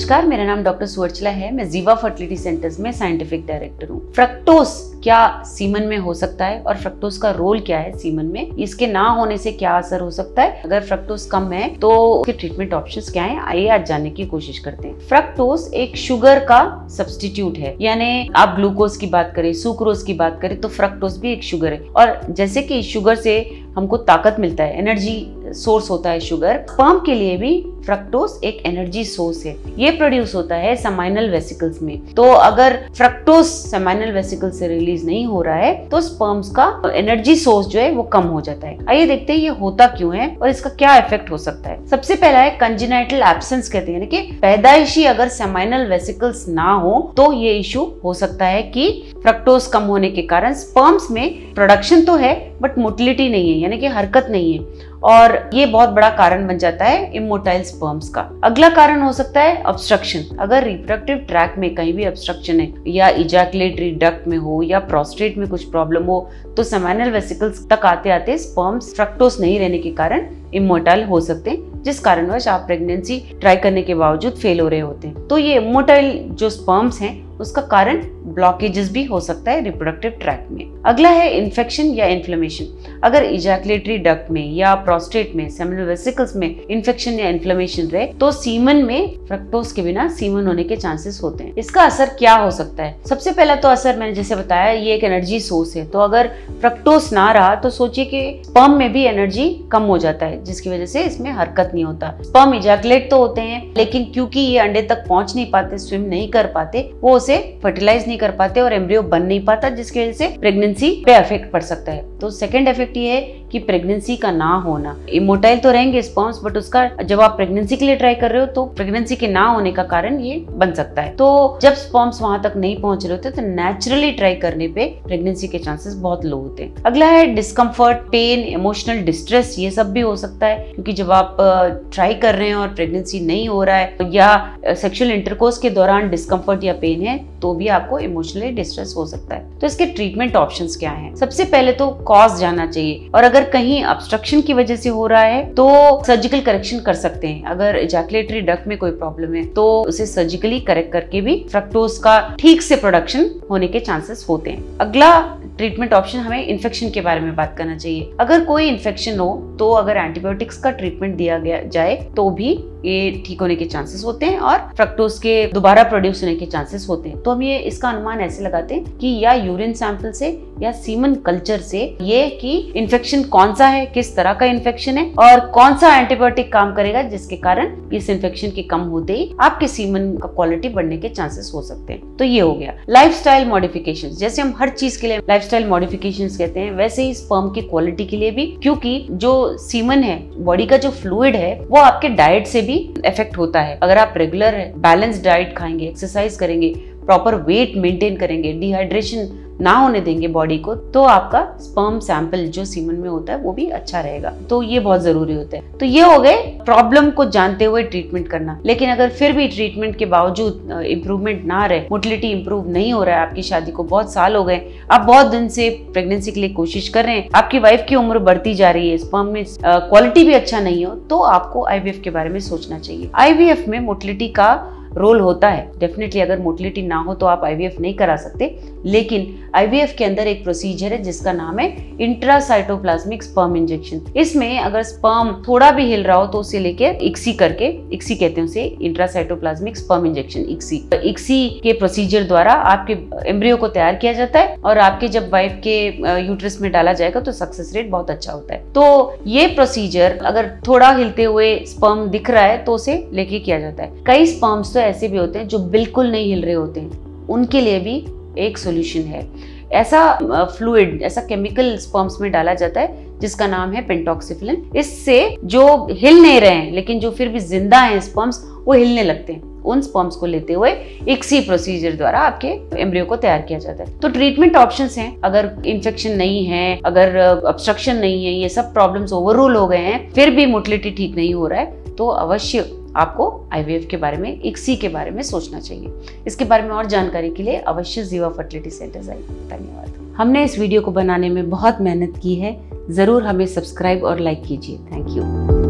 नमस्कार, मेरा नाम डॉक्टर सुवर्चला है। मैं जीवा फर्टिलिटी सेंटर्स में साइंटिफिक डायरेक्टर हूँ। फ्रक्टोज क्या सीमन में हो सकता है और फ्रक्टोज का रोल क्या है सीमन में, इसके ना होने से क्या असर हो सकता है, अगर फ्रक्टोज कम है तो उसके ट्रीटमेंट ऑप्शंस क्या हैं, आइए आज जानने की कोशिश करते हैं। फ्रक्टोज एक शुगर का सब्स्टिट्यूट है, यानी आप ग्लूकोज की बात करें, सुक्रोज की बात करें तो फ्रक्टोज भी एक शुगर है। और जैसे कि शुगर से हमको ताकत मिलता है, एनर्जी सोर्स होता है शुगर, स्पर्म के लिए भी फ्रक्टोज एक एनर्जी सोर्स है। ये प्रोड्यूस होता है सेमाइनल वेसिकल्स में। तो अगर फ्रक्टोज सेमाइनल वेसिकल से रिलीज नहीं हो रहा है तो स्पर्म्स का एनर्जी सोर्स जो है वो कम हो जाता है। आइए देखते हैं ये होता क्यों है और इसका क्या इफेक्ट हो सकता है। सबसे पहला है कंजेनाइटल एब्सेंस कहते हैं, कि पैदाइशी अगर सेमाइनल वेसिकल्स ना हो तो ये इशू हो सकता है कि फ्रक्टोज कम होने के कारण स्पर्म्स में प्रोडक्शन तो है बट मोटिलिटी नहीं है, यानी कि हरकत नहीं है, और ये बहुत बड़ा कारण बन जाता है इमोटाइल स्पर्म्स का। अगला कारण हो सकता है ऑब्स्ट्रक्शन। अगर रिप्रोडक्टिव ट्रैक में कहीं भी ऑब्स्ट्रक्शन है, या इजैकुलेटरी डक्ट में हो या प्रोस्टेट में कुछ प्रॉब्लम हो, तो सेमाइनल वेसिकल्स तक आते आते स्पर्म्स फ्रक्टोज नहीं रहने के कारण इमोटाइल हो सकते हैं, जिस कारणवश आप प्रेगनेंसी ट्राई करने के बावजूद फेल हो रहे होते हैं। तो ये इमोटाइल जो स्पर्म्स हैं उसका कारण ब्लॉकेजेस भी हो सकता है रिप्रोडक्टिव ट्रैक में। अगला है इन्फेक्शन या इन्फ्लेमेशन। अगर इजैकुलेटरी डक्ट में या प्रोस्टेट में सेमिनल वेसिकल्स में इन्फेक्शन या इन्फ्लेमेशन रहे तो सीमन में फ्रक्टोज के बिना सीमन होने के चांसेस होते हैं। इसका असर क्या हो सकता है? सबसे पहला तो असर मैंने जैसे बताया, ये एक एनर्जी सोर्स है, तो अगर फ्रक्टोज ना रहा तो सोचिए कि स्पर्म में भी एनर्जी कम हो जाता है, जिसकी वजह से इसमें हरकत नहीं होता। स्पर्म इजैकुलेट तो होते हैं लेकिन क्योंकि ये अंडे तक पहुंच नहीं पाते, स्विम नहीं कर पाते, वो उसे फर्टिलाइज नहीं कर पाते और एम्ब्रियो बन नहीं पाता, जिसकी वजह से प्रेगनेंसी पे इफेक्ट पड़ सकता है। तो सेकंड इफेक्ट ये है कि प्रेगनेंसी का ना होना। इमोटाइल तो रहेंगे स्पर्म्स बट उसका जब आप प्रेगनेंसी के लिए ट्राई कर रहे हो तो प्रेगनेंसी के ना होने का कारण ये बन सकता है। तो जब स्पर्म्स वहां तक नहीं पहुंच रहे होते तो नेचुरली ट्राई करने पे प्रेगनेंसी के चांसेस बहुत लो होते हैं। अगला है डिस्कम्फर्ट, पेन, इमोशनल डिस्ट्रेस, ये सब भी हो सकता है क्योंकि जब आप ट्राई कर रहे हैं और प्रेगनेंसी नहीं हो रहा है या सेक्सुअल इंटरकोर्स के दौरान डिस्कम्फर्ट या पेन है तो भी आपको इमोशनली डिस्ट्रेस हो सकता है। तो इसके ट्रीटमेंट ऑप्शंस क्या हैं? सबसे पहले तो कॉज जानना चाहिए, और अगर कहीं ऑब्स्ट्रक्शन की वजह से हो रहा है तो सर्जिकल करेक्शन कर सकते हैं। अगर इजैकुलेटरी डक्ट में कोई प्रॉब्लम है तो उसे सर्जिकली करेक्ट करके भी फ्रक्टोज का ठीक से प्रोडक्शन होने के चांसेस होते हैं। अगला ट्रीटमेंट ऑप्शन, हमें इन्फेक्शन के बारे में बात करना चाहिए। अगर कोई इन्फेक्शन हो तो अगर एंटीबायोटिक्स का ट्रीटमेंट दिया गया जाए तो भी ये ठीक होने के चांसेस होते हैं और फ्रक्टोज के दोबारा प्रोड्यूस होने के चांसेस होते हैं। तो हम ये इसका अनुमान ऐसे लगाते हैं कि या यूरिन सैंपल से या सीमन कल्चर से ये कि इन्फेक्शन कौन सा है, किस तरह का इन्फेक्शन है और कौन सा एंटीबायोटिक काम करेगा, जिसके कारण इस इन्फेक्शन के कम होते ही आपके सीमन का क्वालिटी बढ़ने के चांसेस हो सकते हैं। तो ये हो गया लाइफस्टाइल मॉडिफिकेशंस। जैसे हम हर चीज के लिए लाइफस्टाइल मॉडिफिकेशंस कहते हैं, वैसे ही स्पर्म की क्वालिटी के लिए भी, क्योंकि जो सीमन है, बॉडी का जो फ्लूइड है, वो आपके डाइट से भी इफेक्ट होता है। अगर आप रेगुलर बैलेंस डाइट खाएंगे, एक्सरसाइज करेंगे, प्रॉपर वेट मेंटेन करेंगे, डिहाइड्रेशन ना होने देंगे बॉडी को, तो आपका स्पर्म सैंपल जो सीमन में होता है वो भी अच्छा रहेगा। तो ये बहुत जरूरी होता है। तो ये हो गए प्रॉब्लम को जानते हुए ट्रीटमेंट करना। लेकिन अगर फिर भी ट्रीटमेंट के बावजूद इंप्रूवमेंट ना रहे, मोटिलिटी इंप्रूव नहीं हो रहा है, आपकी शादी को बहुत साल हो गए, आप बहुत दिन से प्रेगनेंसी के लिए कोशिश कर रहे हैं, आपकी वाइफ की उम्र बढ़ती जा रही है, स्पर्म में क्वालिटी भी अच्छा नहीं हो, तो आपको आईवीएफ के बारे में सोचना चाहिए। आईवीएफ में मोटिलिटी का रोल होता है डेफिनेटली। अगर मोटिलिटी ना हो तो आप आईवीएफ नहीं करा सकते, लेकिन आईवीएफ के अंदर एक प्रोसीजर है जिसका नाम है इंट्रासाइटोप्लाज्मिक स्पर्म इंजेक्शन। इसमें अगर स्पर्म थोड़ा भी हिल रहा हो तो उसे लेके इक्सी करके, इक्सी कहते हैं उसे, intracytoplasmic sperm injection, ICSI. ICSI के प्रोसीजर द्वारा आपके एम्ब्रियो को तैयार किया जाता है और आपके जब वाइफ के यूट्रस में डाला जाएगा तो सक्सेस रेट बहुत अच्छा होता है। तो ये प्रोसीजर अगर थोड़ा हिलते हुए स्पर्म दिख रहा है तो उसे लेके किया जाता है। कई स्पर्म्स तो ऐसे भी होते हैं जो बिल्कुल नहीं हिल रहे होते हैं, उनके लिए भी एक सॉल्यूशन है। ऐसा फ्लूइड, ऐसा केमिकल स्पर्म्स में डाला जाता है जिसका नाम है पेंटॉक्सिफिलिन। इससे जो हिल नहीं रहे हैं लेकिन जो फिर भी जिंदा हैं स्पर्म्स, वो हिलने लगते हैं। उन स्पर्म्स को लेते हुए इक्सी प्रोसीजर द्वारा आपके एम्ब्रियो को तैयार किया जाता है। तो ट्रीटमेंट ऑप्शंस हैं, अगर इन्फेक्शन नहीं है, अगर ऑब्स्ट्रक्शन नहीं है, ये सब प्रॉब्लम्स ओवररूल हो गए हैं, फिर भी मोटिलिटी ठीक नहीं हो रहा है, तो अवश्य आपको आईवीएफ के बारे में, इक्सी के बारे में सोचना चाहिए। इसके बारे में और जानकारी के लिए अवश्य जीवा फर्टिलिटी सेंटर्स आइए। धन्यवाद। हमने इस वीडियो को बनाने में बहुत मेहनत की है, जरूर हमें सब्सक्राइब और लाइक कीजिए। Thank you.